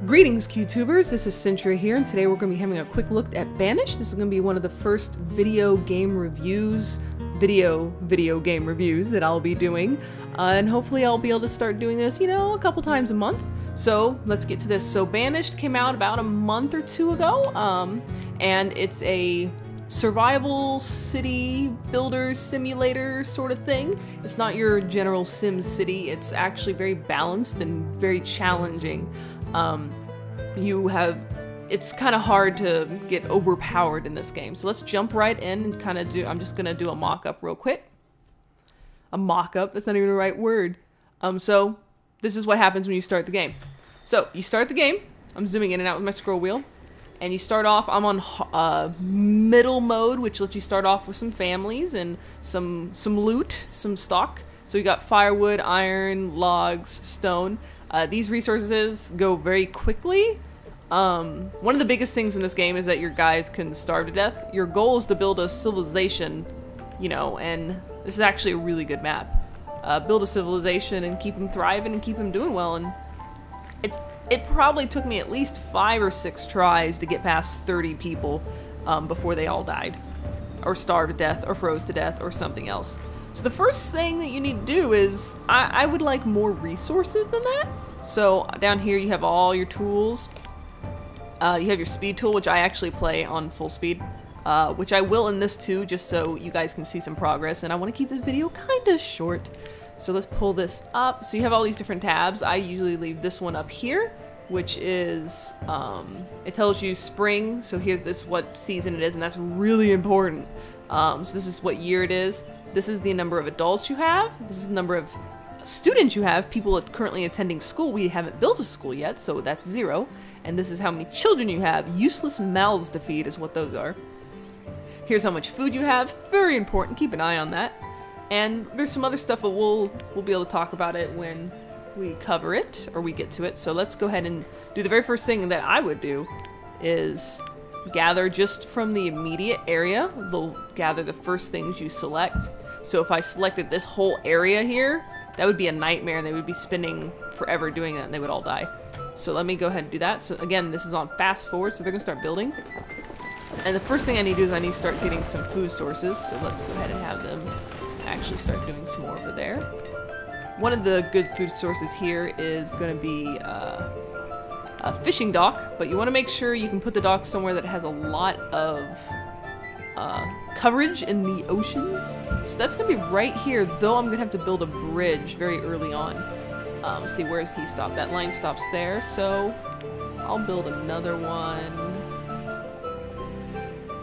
Greetings, QTubers. This is Centra here, and today we're going to be having a quick look at Banished. This is going to be one of the first video game reviews that I'll be doing, and hopefully I'll be able to start doing this, a couple times a month. So let's get to this. So Banished came out about a month or two ago, and it's a survival city builder simulator sort of thing. It's not your general Sim City. It's actually very balanced and very challenging. It's kind of hard to get overpowered in this game. So let's jump right in and I'm just gonna do a mock-up real quick. A mock-up? That's not even the right word. So this is what happens when you start the game. So you start the game. I'm zooming in and out with my scroll wheel. And you start off, I'm on middle mode, which lets you start off with some families and some loot, some stock. So you got firewood, iron, logs, stone. These resources go very quickly. One of the biggest things in this game is that your guys can starve to death. Your goal is to build a civilization, and this is actually a really good map. Build a civilization and keep them thriving and keep them doing well. And it probably took me at least 5 or 6 tries to get past 30 people before they all died, or starved to death, or froze to death, or something else. So the first thing that you need to do is, I would like more resources than that. So down here you have all your tools. You have your speed tool, which I actually play on full speed, which I will in this too, just so you guys can see some progress. And I want to keep this video kind of short. So let's pull this up. So you have all these different tabs. I usually leave this one up here, which is, it tells you spring. So here's this, what season it is, and that's really important. So this is what year it is. This is the number of adults you have. This is the number of students you have, people currently attending school. We haven't built a school yet, so that's 0. And this is how many children you have. Useless mouths to feed is what those are. Here's how much food you have. Very important. Keep an eye on that. And there's some other stuff, but we'll be able to talk about it when we cover it, or we get to it. So let's go ahead and do the very first thing that I would do is gather just from the immediate area. They'll gather the first things you select. So if I selected this whole area here, that would be a nightmare, and they would be spending forever doing that, and they would all die. So let me go ahead and do that. So again, this is on fast forward, so they're gonna start building. And the first thing I need to do is I need to start getting some food sources. So let's go ahead and have them actually start doing some more over there. One of the good food sources here is gonna be a fishing dock, but you want to make sure you can put the dock somewhere that has a lot of coverage in the oceans. So that's gonna be right here, though I'm gonna have to build a bridge very early on. Let's see, where's he stopped? That line stops there, so I'll build another one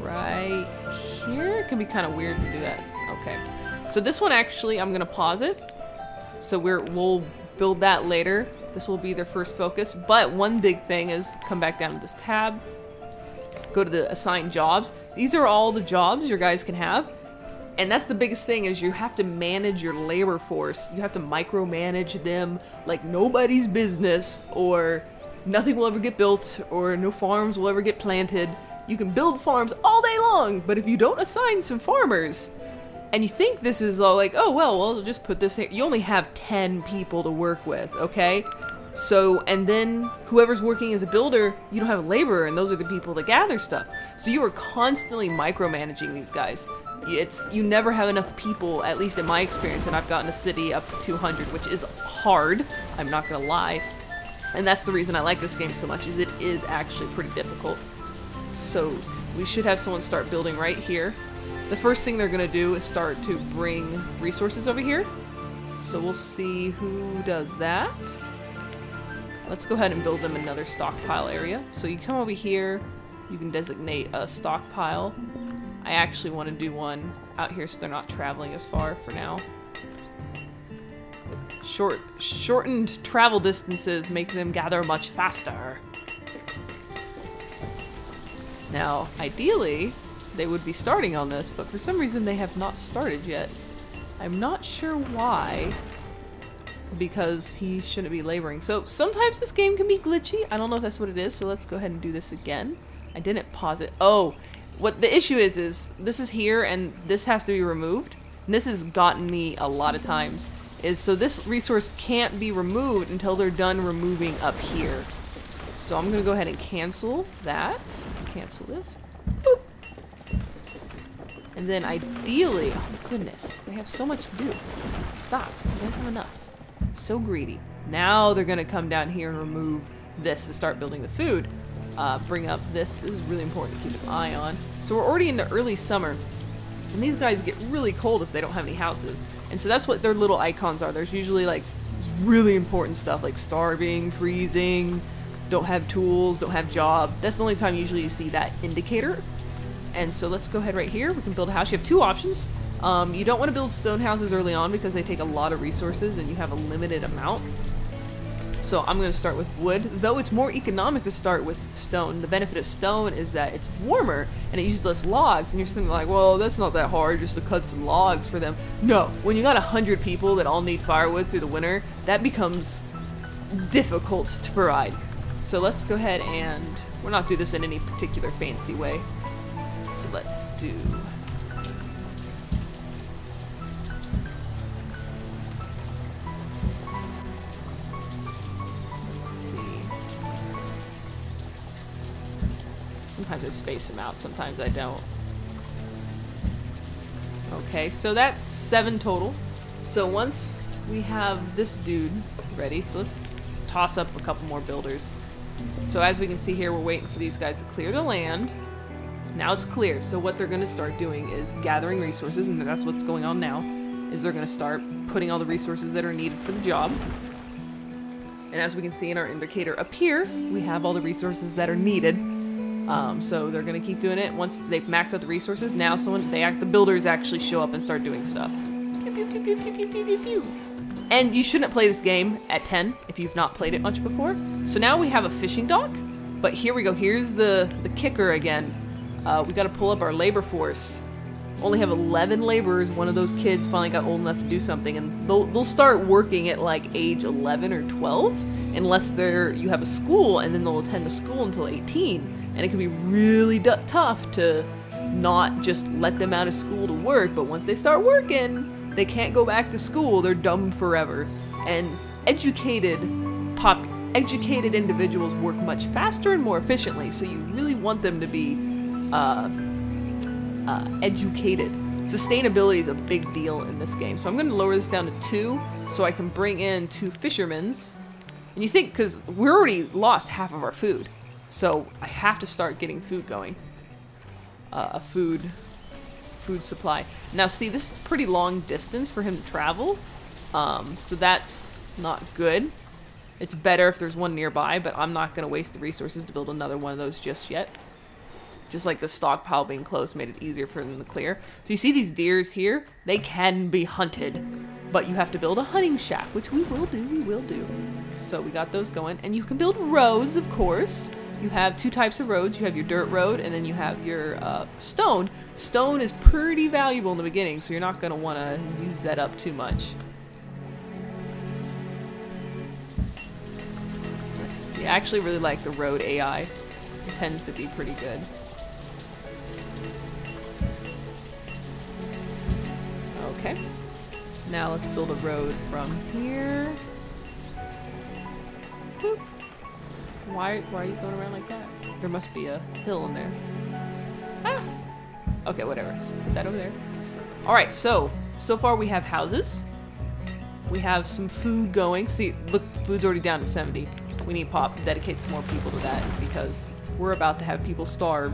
right here. It can be kind of weird to do that. Okay, so this one actually, I'm gonna pause it. So we'll build that later. This will be their first focus, but one big thing is come back down to this tab, go to the assigned jobs. These are all the jobs your guys can have, and that's the biggest thing is you have to manage your labor force. You have to micromanage them like nobody's business, or nothing will ever get built, or no farms will ever get planted. You can build farms all day long, but if you don't assign some farmers, and you think this is all like, oh, well, we'll just put this here. You only have 10 people to work with, okay? So, and then whoever's working as a builder, you don't have a laborer, and those are the people that gather stuff. So you are constantly micromanaging these guys. You never have enough people, at least in my experience, and I've gotten a city up to 200, which is hard, I'm not gonna lie. And that's the reason I like this game so much, is it is actually pretty difficult. So we should have someone start building right here. The first thing they're gonna do is start to bring resources over here. So we'll see who does that. Let's go ahead and build them another stockpile area. So you come over here, you can designate a stockpile. I actually want to do one out here so they're not traveling as far for now. Shortened travel distances make them gather much faster. Now, ideally, they would be starting on this, but for some reason they have not started yet. I'm not sure why, because he shouldn't be laboring. So sometimes this game can be glitchy. I don't know if that's what it is, so let's go ahead and do this again. I didn't pause it. Oh, what the issue is this is here, and this has to be removed. And this has gotten me a lot of times. So this resource can't be removed until they're done removing up here. So I'm gonna go ahead and cancel that. Cancel this. Boop. And then ideally, oh goodness, they have so much to do. Stop, you guys have enough. So greedy. Now they're gonna come down here and remove this to start building the food. Bring up this. This is really important to keep an eye on. So we're already into early summer, and these guys get really cold if they don't have any houses. And so that's what their little icons are. There's usually like this really important stuff like starving, freezing, don't have tools, don't have job. That's the only time usually you see that indicator. And so let's go ahead right here. We can build a house. You have two options. You don't want to build stone houses early on because they take a lot of resources and you have a limited amount. So I'm going to start with wood, though it's more economic to start with stone. The benefit of stone is that it's warmer and it uses less logs, and you're thinking like, well, that's not that hard just to cut some logs for them. No, when you got 100 people that all need firewood through the winter, that becomes difficult to provide. So let's go ahead and, we're not do this in any particular fancy way. So let's do... Sometimes I space them out, sometimes I don't. Okay, so that's 7 total. So once we have this dude ready, so let's toss up a couple more builders. So as we can see here, we're waiting for these guys to clear the land. Now it's clear, so what they're going to start doing is gathering resources, and that's what's going on now, is they're going to start putting all the resources that are needed for the job. And as we can see in our indicator up here, we have all the resources that are needed. So they're gonna keep doing it. Once they've maxed out the resources, now the builders actually show up and start doing stuff. Pew, pew, pew, pew, pew, pew, pew, pew, pew. And you shouldn't play this game at 10 if you've not played it much before. So now we have a fishing dock, but here we go. Here's the kicker again. We gotta pull up our labor force. Only have 11 laborers. One of those kids finally got old enough to do something, and they'll start working at like age 11 or 12, unless you have a school, and then they'll attend the school until 18. And it can be really tough to not just let them out of school to work, but once they start working, they can't go back to school. They're dumb forever. And educated individuals work much faster and more efficiently, so you really want them to be educated. Sustainability is a big deal in this game, so I'm going to lower this down to 2 so I can bring in 2 fishermen's. And you think, because we're already lost half of our food, so I have to start getting food going. A food supply. Now see, this is a pretty long distance for him to travel, so that's not good. It's better if there's one nearby, but I'm not going to waste the resources to build another one of those just yet. Just like the stockpile being close made it easier for them to clear. So you see these deers here? They can be hunted, but you have to build a hunting shack, which we will do. So we got those going, and you can build roads, of course. You have 2 types of roads. You have your dirt road, and then you have your stone. Stone is pretty valuable in the beginning, so you're not going to want to use that up too much. Let's see. I actually really like the road AI. It tends to be pretty good. Okay. Now let's build a road from here. Boop. Why are you going around like that? There must be a hill in there. Ah! Okay, whatever. So put that over there. Alright, so far we have houses. We have some food going. See, look, food's already down to 70. We need Pop to dedicate some more people to that because we're about to have people starve.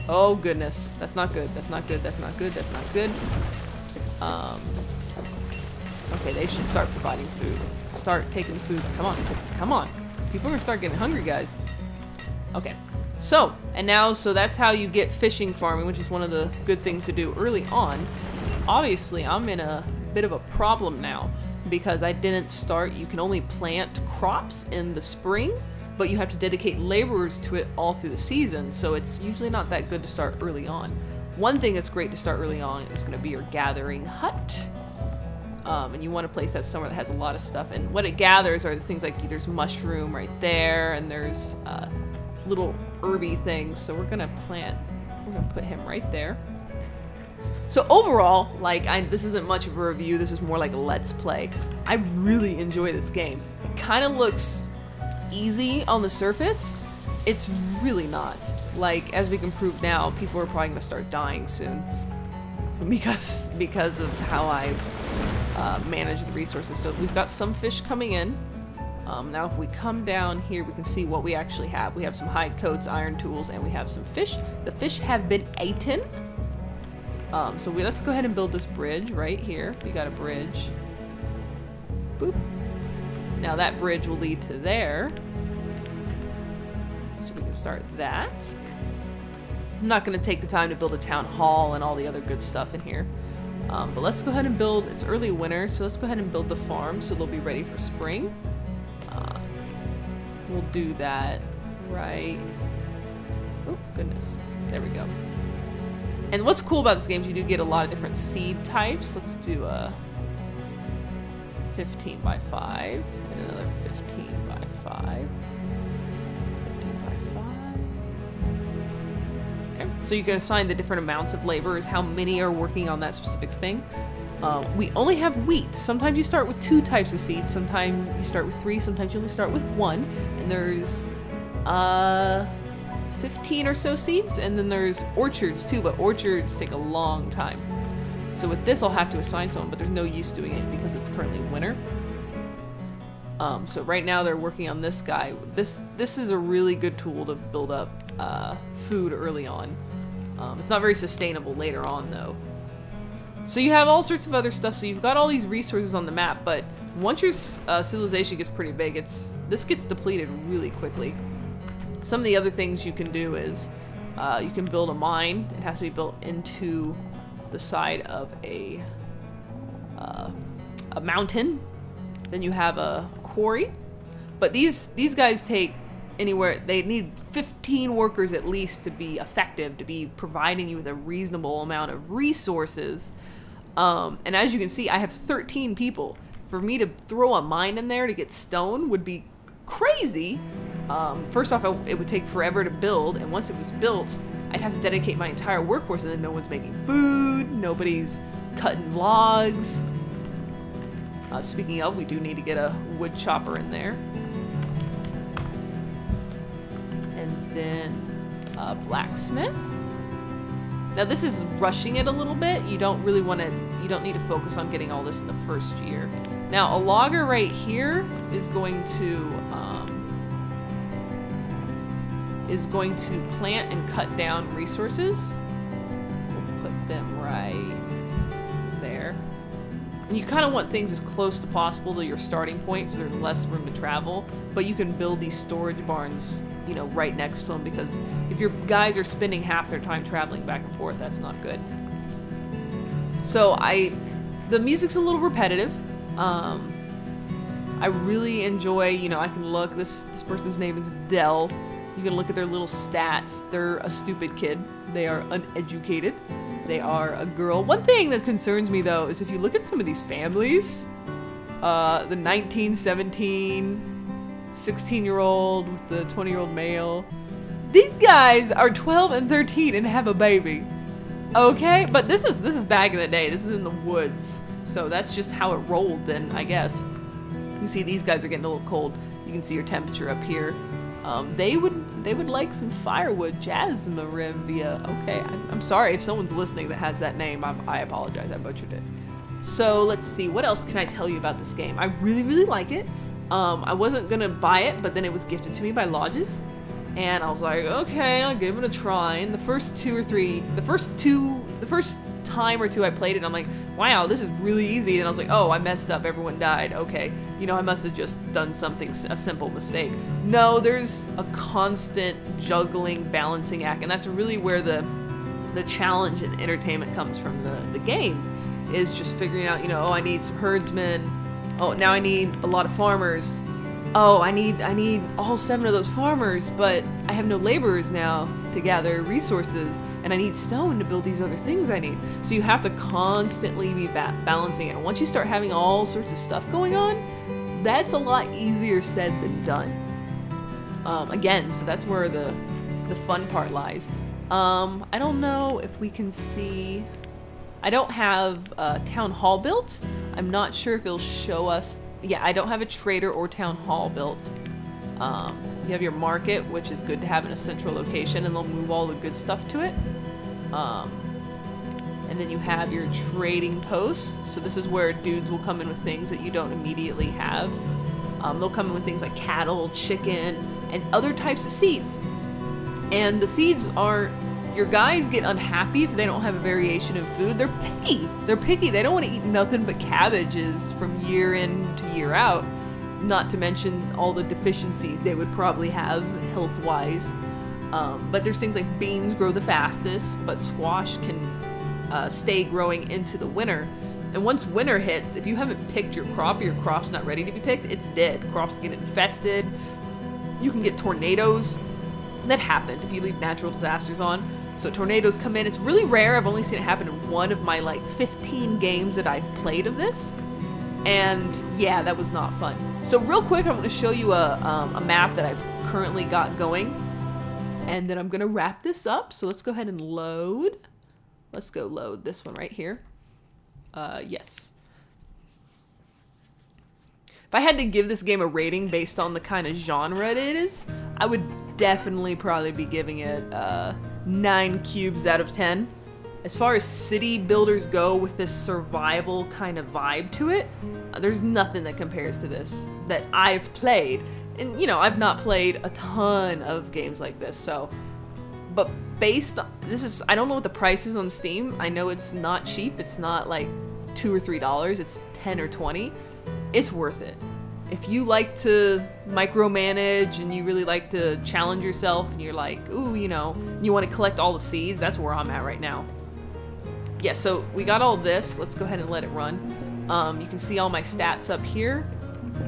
Oh goodness. That's not good. That's not good. That's not good. That's not good. Okay, they should start providing food. Start taking food. Come on. Come on. People are gonna start getting hungry, guys. Okay. So that's how you get fishing farming, which is one of the good things to do early on. Obviously, I'm in a bit of a problem now because I didn't start. You can only plant crops in the spring, but you have to dedicate laborers to it all through the season, so it's usually not that good to start early on. One thing that's great to start early on is going to be your gathering hut. And you want a place that's somewhere that has a lot of stuff, and what it gathers are the things like there's mushroom right there, and there's little herby things, so we're gonna put him right there. So overall, this isn't much of a review, this is more like a let's play. I really enjoy this game. It kind of looks easy on the surface, it's really not. Like, as we can prove now, people are probably gonna start dying soon because of how I've managed the resources. So we've got some fish coming in. Now if we come down here, we can see what we actually have. We have some hide coats, iron tools, and we have some fish. The fish have been eaten. So let's go ahead and build this bridge right here. We got a bridge. Boop. Now that bridge will lead to there. So we can start that. I'm not going to take the time to build a town hall and all the other good stuff in here. But let's go ahead and build, it's early winter, so let's go ahead and build the farm so they'll be ready for spring. We'll do that right. Oh, goodness. There we go. And what's cool about this game is you do get a lot of different seed types. Let's do a 15 by 5 and another 15 by 5. 15 by 5. Okay, so you can assign the different amounts of laborers, how many are working on that specific thing. We only have wheat. Sometimes you start with 2 types of seeds, sometimes you start with 3, sometimes you only start with 1. And there's 15 or so seeds, and then there's orchards too, but orchards take a long time. So with this I'll have to assign someone, but there's no use doing it because it's currently winter. So right now they're working on this guy. This is a really good tool to build up food early on. It's not very sustainable later on though. So you have all sorts of other stuff, so you've got all these resources on the map, but once your civilization gets pretty big, this gets depleted really quickly. Some of the other things you can do is you can build a mine. It has to be built into the side of a mountain. Then you have a quarry. But these guys take anywhere, they need 15 workers at least to be effective, to be providing you with a reasonable amount of resources. And as you can see, I have 13 people. For me to throw a mine in there to get stone would be crazy. First off, it would take forever to build, and once it was built, I'd have to dedicate my entire workforce, and then no one's making food, nobody's cutting logs. Speaking of, we do need to get a wood chopper in there. And then a blacksmith. Now this is rushing it a little bit. You don't really want to, you don't need to focus on getting all this in the first year. Now a logger right here is going to plant and cut down resources. We'll put them right there. And you kind of want things as close to possible to your starting point so there's less room to travel, but you can build these storage barns, you know, right next to them, because if your guys are spending half their time traveling back and forth, that's not good. So the music's a little repetitive. I really enjoy, you know, I can look, this person's name is Dell. You can look at their little stats. They're a stupid kid. They are uneducated. They are a girl. One thing that concerns me though is if you look at some of these families, the 19, 17, 16-year-old with the 20-year-old male, these guys are 12 and 13 and have a baby. Okay, but this is back in the day. This is in the woods, so that's just how it rolled then, I guess. You see these guys are getting a little cold. You can see your temperature up here. They would like some firewood. Jasmarevia. Okay, I'm sorry if someone's listening that has that name. I apologize. I butchered it. So let's see. What else can I tell you about this game? I really, really like it. I wasn't gonna buy it, but then it was gifted to me by Lodges, and I was like, okay, I'll give it a try. And the first time or two I played it, I'm like, wow, this is really easy. And I was like, oh, I messed up. Everyone died. Okay, you know, I must have just done a simple mistake. No, there's a constant juggling, balancing act, and that's really where the challenge and entertainment comes from the game, is just figuring out, you know, oh, I need some herdsmen. Oh, now I need a lot of farmers. Oh, I need all 7 of those farmers, but I have no laborers now to gather resources, and I need stone to build these other things I need. So you have to constantly be balancing it. And once you start having all sorts of stuff going on, that's a lot easier said than done. Again, so that's where the fun part lies. I don't know if we can see. I don't have a town hall built. I'm not sure if it'll show us. Yeah, I don't have a trader or town hall built. You have your market, which is good to have in a central location, and they'll move all the good stuff to it. And then you have your trading post. So this is where dudes will come in with things that you don't immediately have. They'll come in with things like cattle, chicken, and other types of seeds. And the seeds are, your guys get unhappy if they don't have a variation in food. They're picky. They're picky. They don't want to eat nothing but cabbages from year in to year out. Not to mention all the deficiencies they would probably have health-wise. But there's things like beans grow the fastest, but squash can stay growing into the winter. And once winter hits, if you haven't picked your crop's not ready to be picked, it's dead. Crops get infested. You can get tornadoes. That happened if you leave natural disasters on. So tornadoes come in. It's really rare. I've only seen it happen in one of my like 15 games that I've played of this. And yeah, that was not fun. So real quick, I'm going to show you a map that I've currently got going. And then I'm going to wrap this up. So let's go ahead and load. Let's go load this one right here. Yes. If I had to give this game a rating based on the kind of genre it is, I would definitely probably be giving it 9 cubes out of 10. As far as city builders go with this survival kind of vibe to it, there's nothing that compares to this that I've played. And, you know, I've not played a ton of games like this, so... But based on... This is... I don't know what the price is on Steam. I know it's not cheap. It's not like $2 or $3. It's 10 or 20. It's worth it. If you like to micromanage and you really like to challenge yourself and you're like, ooh, you know, you want to collect all the seeds, that's where I'm at right now. Yeah, so we got all this. Let's go ahead and let it run. You can see all my stats up here.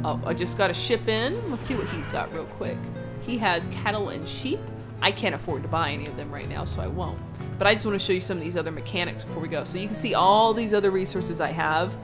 Oh, I just got a ship in. Let's see what he's got real quick. He has cattle and sheep. I can't afford to buy any of them right now, so I won't. But I just want to show you some of these other mechanics before we go. So you can see all these other resources I have.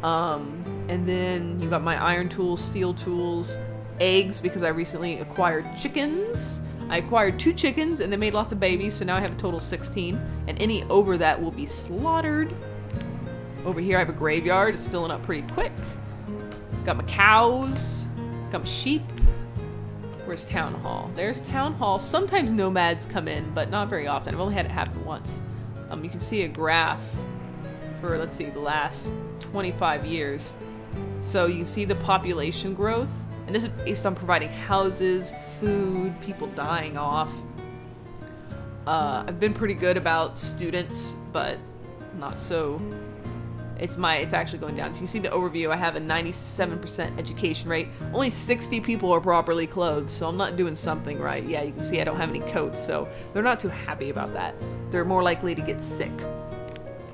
And then you got my iron tools, steel tools, eggs, because I recently acquired chickens. I acquired 2 chickens and they made lots of babies, so now I have a total of 16. And any over that will be slaughtered. Over here I have a graveyard. It's filling up pretty quick. Got my cows. Got my sheep. Where's Town Hall? There's Town Hall. Sometimes nomads come in, but not very often. I've only had it happen once. You can see a graph for, let's see, the last 25 years. So you can see the population growth. And this is based on providing houses, food, people dying off. I've been pretty good about students, but not so. It's actually going down. So you can see the overview. I have a 97% education rate. Only 60 people are properly clothed, so I'm not doing something right. Yeah, you can see I don't have any coats, so they're not too happy about that. They're more likely to get sick.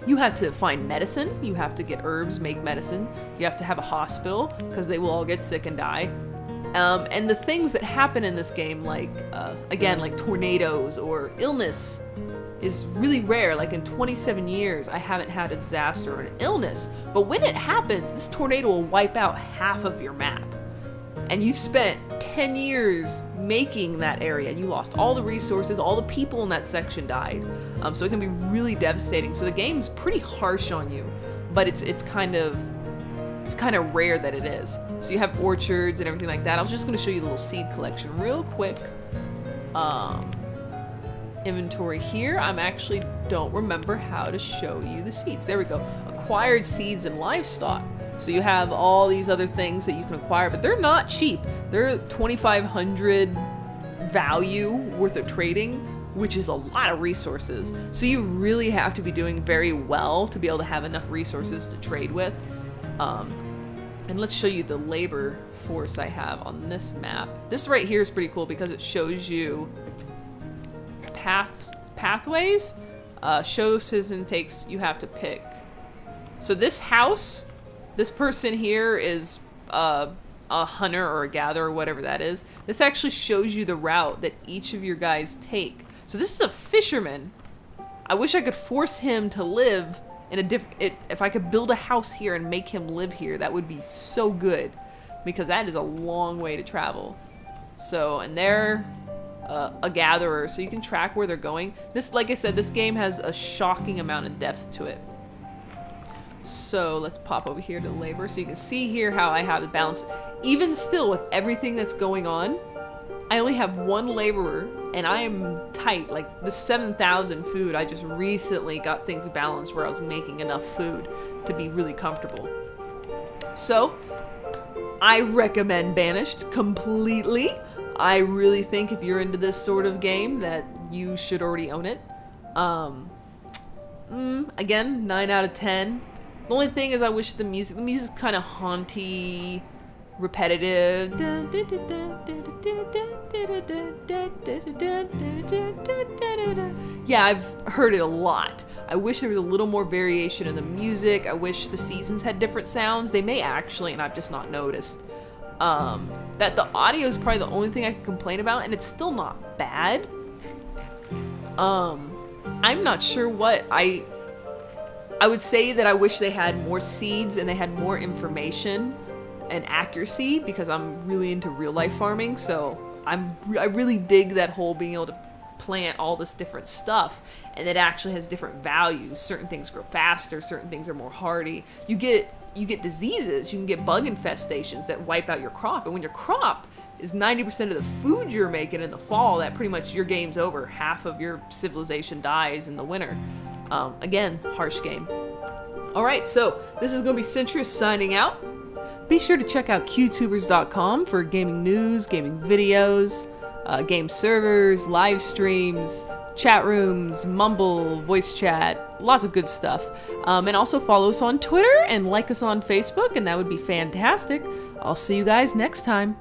You have to find medicine. You have to get herbs, make medicine. You have to have a hospital, because they will all get sick and die. And the things that happen in this game, like, again, like tornadoes or illness, is really rare. Like in 27 years, I haven't had a disaster or an illness. But when it happens, this tornado will wipe out half of your map. And you spent 10 years making that area. You lost all the resources, all the people in that section died. So it can be really devastating. So the game's pretty harsh on you, but it's kind of rare that it is. So you have orchards and everything like that. I was just going to show you the little seed collection real quick. Inventory here. I'm actually don't remember how to show you the seeds. There we go. Acquired seeds and livestock. So you have all these other things that you can acquire, but they're not cheap. They're 2,500 value worth of trading, which is a lot of resources. So you really have to be doing very well to be able to have enough resources to trade with. And let's show you the labor force I have on this map. This right here is pretty cool because it shows you pathways. Show citizen takes, you have to pick. So this house, this person here is a hunter or a gatherer, or whatever that is. This actually shows you the route that each of your guys take. So this is a fisherman. I wish I could force him to live in a if I could build a house here and make him live here, that would be so good, because that is a long way to travel. So, and they're a gatherer, so you can track where they're going. This, like I said, this game has a shocking amount of depth to it. So let's pop over here to labor, so you can see here how I have it balanced. Even still, with everything that's going on, I only have one laborer, and I am tight. Like, the 7,000 food, I just recently got things balanced where I was making enough food to be really comfortable. So, I recommend Banished completely. I really think if you're into this sort of game that you should already own it. Again, 9 out of 10. The only thing is I wish the music's kind of haunty, repetitive. Yeah, I've heard it a lot. I wish there was a little more variation in the music. I wish the seasons had different sounds. They may actually, and I've just not noticed. That the audio is probably the only thing I can complain about, and it's still not bad. I'm not sure what I would say that I wish they had more seeds and they had more information and accuracy, because I'm really into real life farming, so I really dig that whole being able to plant all this different stuff, and it actually has different values. Certain things grow faster, certain things are more hardy. You get diseases, you can get bug infestations that wipe out your crop, and when your crop is 90% of the food you're making in the fall, that pretty much your game's over. Half of your civilization dies in the winter. Again, harsh game. Alright, so this is going to be Centrus signing out. Be sure to check out QTubers.com for gaming news, gaming videos, game servers, live streams, chat rooms, Mumble, voice chat, lots of good stuff. And also follow us on Twitter and like us on Facebook, and that would be fantastic. I'll see you guys next time.